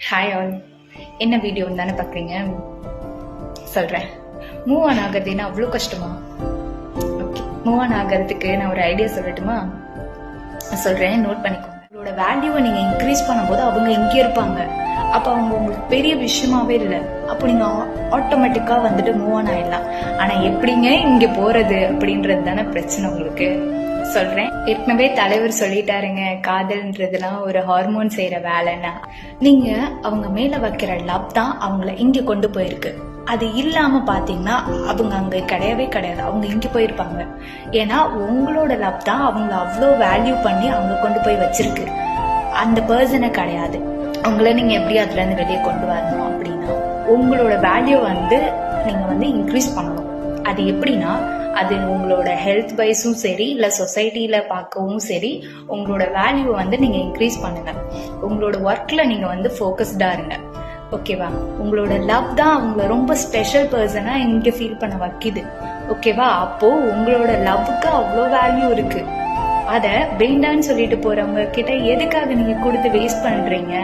Hi all, என்ன வீடியோன்னு தானே பார்க்குறீங்க. சொல்கிறேன். மூவ் ஆன் ஆகிறதுன்னா அவ்வளோ கஷ்டமா? ஓகே, மூவ் ஆன் ஆகிறதுக்கு நான் ஒரு ஐடியா சொல்லட்டுமா? சொல்கிறேன், நோட் பண்ணிக்கோங்க. உங்களோட வேல்யூவை நீங்கள் இன்க்ரீஸ் பண்ணும்போது அவங்க இங்கே இருப்பாங்க. அப்போ அவங்க உங்களுக்கு பெரிய விஷயமாவே இல்லை. அப்போ நீங்கள் ஆட்டோமேட்டிக்காக வந்துட்டு மூவ் ஆன் ஆயிடலாம். ஆனால் எப்படிங்க இங்கே போகிறது அப்படின்றது தானே பிரச்சனை உங்களுக்கு. சொல்றேன். ஏற்கனவே தலைவர் சொல்லிட்டாருங்க, காதல்ன்றதுலாம் ஒரு ஹார்மோன் செய்யற வேலைன்னா. நீங்க அவங்க மேல வைக்கிற லவ் தான் அவங்கள இங்க கொண்டு போயிருக்கு. அது இல்லாம பாத்தீங்கன்னா அவங்க அங்க கிடையவே கிடையாது, அவங்க இங்க போயிருப்பாங்க. ஏன்னா உங்களோட லவ் தான் அவங்கள அவ்வளோ வேல்யூ பண்ணி அவங்க கொண்டு போய் வச்சிருக்கு, அந்த பர்சனை கிடையாது. அவங்கள நீங்க எப்படி அதுல இருந்து வெளியே கொண்டு வரணும் அப்படின்னா உங்களோட வேல்யூ நீங்க இன்க்ரீஸ் பண்ணணும். அது எப்படின்னா, அது உங்களோட ஹெல்த் வைஸும் சரி, இல்லை சொசைட்டியில பார்க்கவும் சரி, உங்களோட வேல்யூவை நீங்க இன்க்ரீஸ் பண்ணுங்க. உங்களோட ஒர்க்ல நீங்க ஃபோக்கஸ்டா இருங்க. ஓகேவா? உங்களோட லவ் தான் அவங்கள ரொம்ப ஸ்பெஷல் பர்சனா இங்க ஃபீல் பண்ண வைக்குது. ஓகேவா? அப்போ உங்களோட லவ்வுக்கு அவ்வளோ வேல்யூ இருக்கு. அத வேண்டான்னு சொல்லிட்டு போறவங்க கிட்ட எதுக்காக நீங்க கொடுத்து வேஸ்ட் பண்றீங்க?